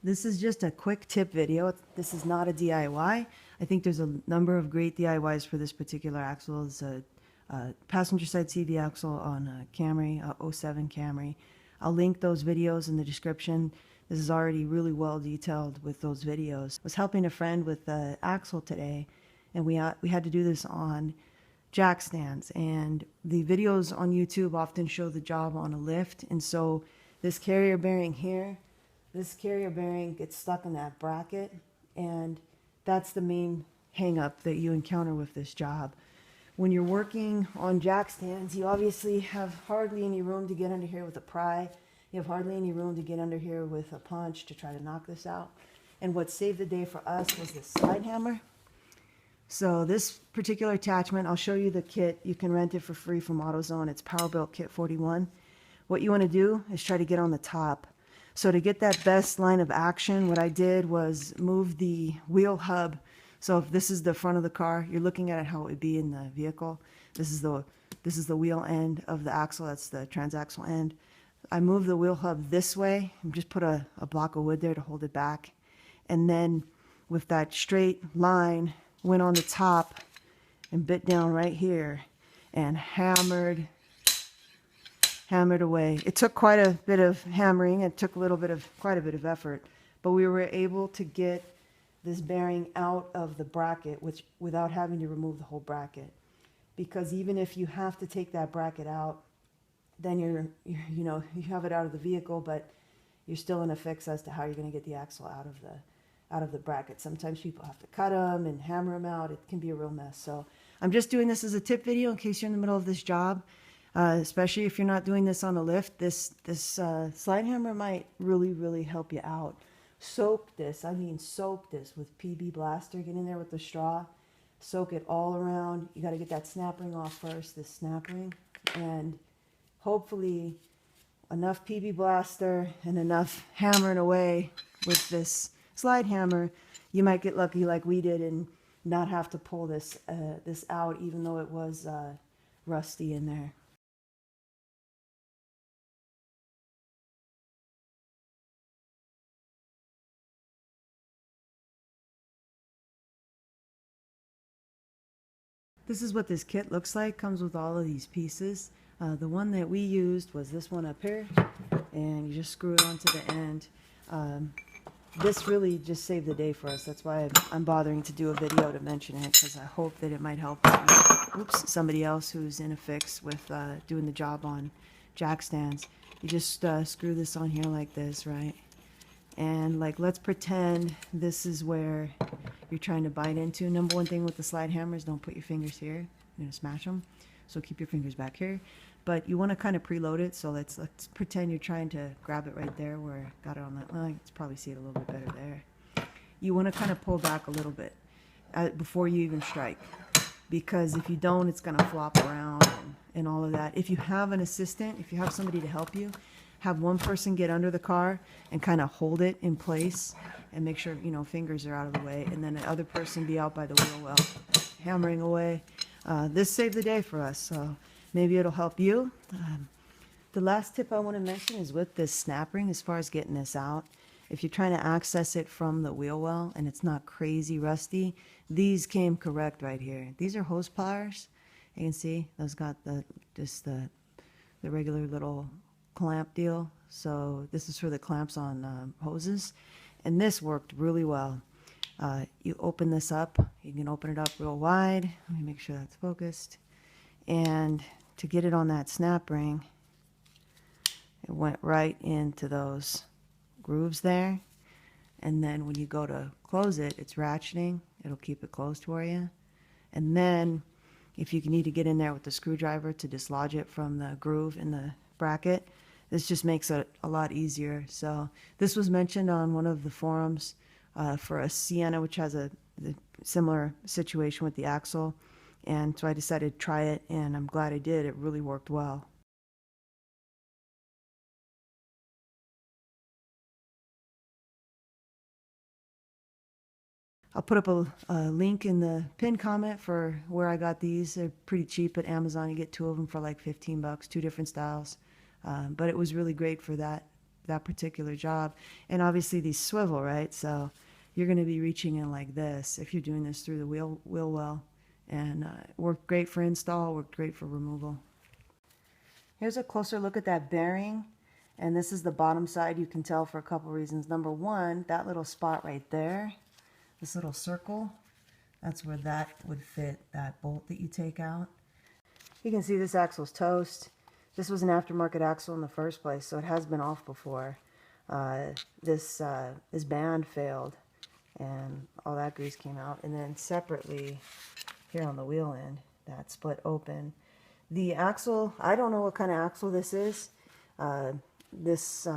This is just a quick tip video. This is not a DIY. I think there's a number of great DIYs for this particular axle. It's a passenger side CV axle on a Camry, a 07 Camry. I'll link those videos in the description. This is already really well detailed with those videos. I was helping a friend with the axle today, and we had to do this on Jackstands, and the videos on YouTube often show the job on a lift, and so this carrier bearing here, this carrier bearing gets stuck in that bracket, and that's the main hang up that you encounter with this job. When you're working on Jackstands, you obviously have hardly any room to get under here with a pry. You have hardly any room to get under here with a punch to try to knock this out. And what saved the day for us was this slide hammer. So this particular attachment, I'll show you the kit. You can rent it for free from Autozone. It's Powerbuilt Kit 41. What you want to do is try to get on the top. So to get that best line of action, what I did was move the wheel hub. So if this is the front of the car, you're looking at it how it would be in the vehicle. This is the wheel end of the axle. That's the transaxle end. I moved the wheel hub this way and just put a block of wood there to hold it back. And then with that straight line, went on the top and bit down right here and hammered away. It took quite a bit of hammering. It took quite a bit of effort, but we were able to get this bearing out of the bracket without having to remove the whole bracket. Because even if you have to take that bracket out, then you have it out of the vehicle, but you're still in a fix as to how you're going to get the axle out of the bracket. Sometimes people have to cut them and hammer them out. It can be a real mess. So I'm just doing this as a tip video in case you're in the middle of this job, especially if you're not doing this on a lift. This slide hammer might really help you out. Soak this with PB Blaster. Get in there with the straw. Soak it all around. You got to get that snap ring off first, this snap ring, and hopefully enough PB Blaster and enough hammering away with this slide hammer, you might get lucky like we did and not have to pull this out, even though it was rusty in there. This is what this kit looks like. Comes with all of these pieces. The one that we used was this one up here, and you just screw it onto the end. This really just saved the day for us. That's why I'm bothering to do a video to mention it, because I hope that it might help somebody else who's in a fix with doing the job on Jackstands. You just screw this on here like this, right? And let's pretend this is where you're trying to bite into. Number one thing with the slide hammers, don't put your fingers here. You're gonna smash them. So keep your fingers back here. But you want to kind of preload it. So let's pretend you're trying to grab it right there where I got it on that line. You can probably see it a little bit better there. You want to kind of pull back a little bit before you even strike, because if you don't, it's going to flop around and all of that. If you have an assistant, if you have somebody to help you, have one person get under the car and kind of hold it in place and make sure, fingers are out of the way, and then the other person be out by the wheel well, hammering away. This saved the day for us, so maybe it'll help you. The last tip I want to mention is with this snap ring, as far as getting this out. If you're trying to access it from the wheel well and it's not crazy rusty, these came correct right here. These are hose pliers. You can see those got the regular little clamp deal. So this is for the clamps on hoses, and this worked really well. You open this up. You can open it up real wide. Let me make sure that's focused. And to get it on that snap ring, it went right into those grooves there. And then when you go to close it, it's ratcheting. It'll keep it closed for you. And then if you need to get in there with the screwdriver to dislodge it from the groove in the bracket, this just makes it a lot easier. So this was mentioned on one of the forums for a Sienna, which has a similar situation with the axle. And so I decided to try it, and I'm glad I did. It really worked well. I'll put up a link in the pinned comment for where I got these. They're pretty cheap at Amazon. You get two of them for like 15 bucks, two different styles. But it was really great for that that particular job. And obviously these swivel, right? So you're going to be reaching in like this if you're doing this through the wheel well. And worked great for install, worked great for removal. Here's a closer look at that bearing. And this is the bottom side. You can tell for a couple reasons. Number one, that little spot right there, this little circle, that's where that would fit that bolt that you take out. You can see this axle's toast. This was an aftermarket axle in the first place, so it has been off before. This band failed, and all that grease came out. And then separately, here on the wheel end, that split open. The axle, I don't know what kind of axle this is. This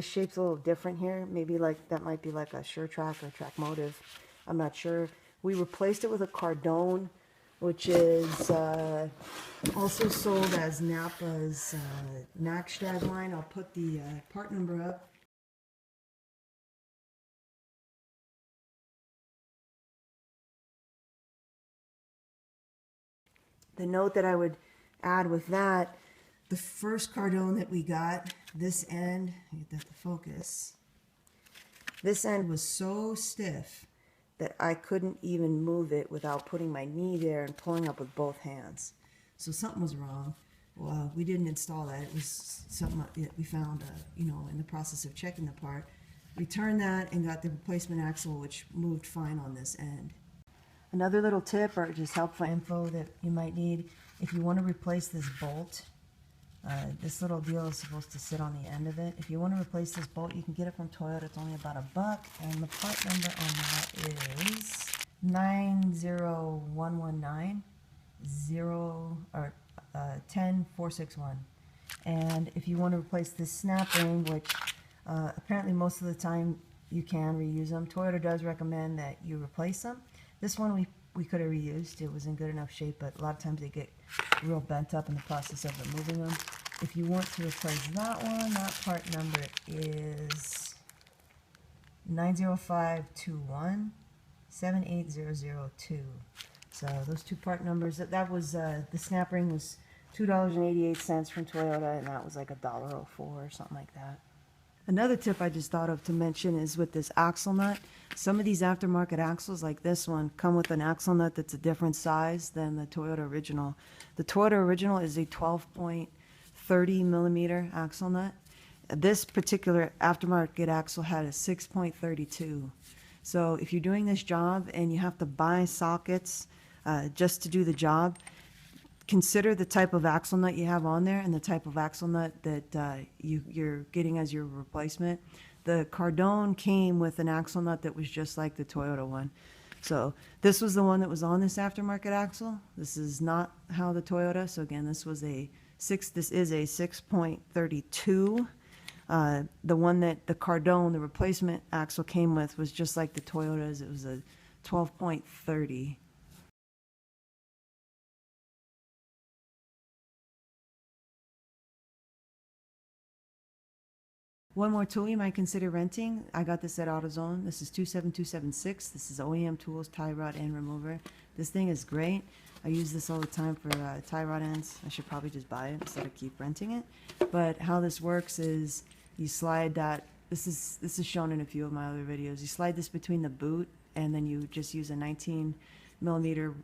shape's a little different here. Maybe like that might be like a SureTrack or Trackmotive. I'm not sure. We replaced it with a Cardone, which is also sold as Napa's Max drag line. I'll put the part number up. The note that I would add with that, the first Cardone that we got, this end, get that to focus, this end was so stiff that I couldn't even move it without putting my knee there and pulling up with both hands. So something was wrong. Well, we didn't install that. It was something that we found, in the process of checking the part. Returned that and got the replacement axle, which moved fine on this end. Another little tip or just helpful info that you might need, if you want to replace this bolt, this little deal is supposed to sit on the end of it. If you want to replace this bolt, you can get it from Toyota. It's only about $1, and the part number on that is 90119 10461. And if you want to replace this snap ring, which apparently most of the time you can reuse them, Toyota does recommend that you replace them. This one we could have reused. It was in good enough shape, but a lot of times they get real bent up in the process of removing them. If you want to replace that one, that part number is 90521 78002. So those two part numbers, that was the snap ring was $2.88 from Toyota, and that was like $1.04 or something like that. Another tip I just thought of to mention is with this axle nut. Some of these aftermarket axles, like this one, come with an axle nut that's a different size than the Toyota original. The Toyota original is a 12.30 millimeter axle nut. This particular aftermarket axle had a 6.32. So if you're doing this job and you have to buy sockets just to do the job, consider the type of axle nut you have on there and the type of axle nut that you're getting as your replacement. The Cardone came with an axle nut that was just like the Toyota one. So this was the one that was on this aftermarket axle. This is not how the Toyota. So again, this is a 6.32. The one that the Cardone, the replacement axle came with, was just like the Toyota's. It was a 12.30. One more tool you might consider renting. I got this at Autozone. This is 27276. This is OEM Tools tie rod end remover. This thing is great. I use this all the time for tie rod ends. I should probably just buy it instead of keep renting it. But how this works is you slide that. This is shown in a few of my other videos. You slide this between the boot, and then you just use a 19 millimeter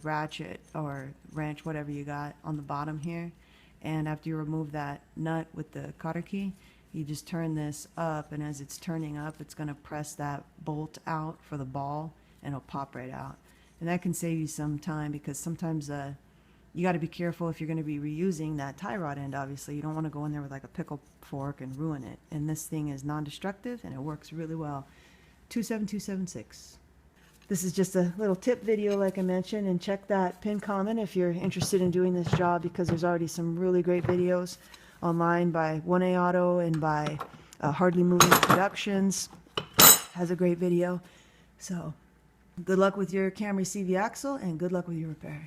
ratchet or wrench, whatever you got, on the bottom here. And after you remove that nut with the cotter key, you just turn this up, and as it's turning up, it's going to press that bolt out for the ball, and it'll pop right out. And that can save you some time, because sometimes you got to be careful if you're going to be reusing that tie rod end. Obviously, you don't want to go in there with like a pickle fork and ruin it. And this thing is non-destructive, and it works really well. 27276. This is just a little tip video, like I mentioned, and check that pinned comment if you're interested in doing this job, because there's already some really great videos online by 1A Auto and by Hardly Moving Productions. Has a great video. So good luck with your Camry CV axle, and good luck with your repair.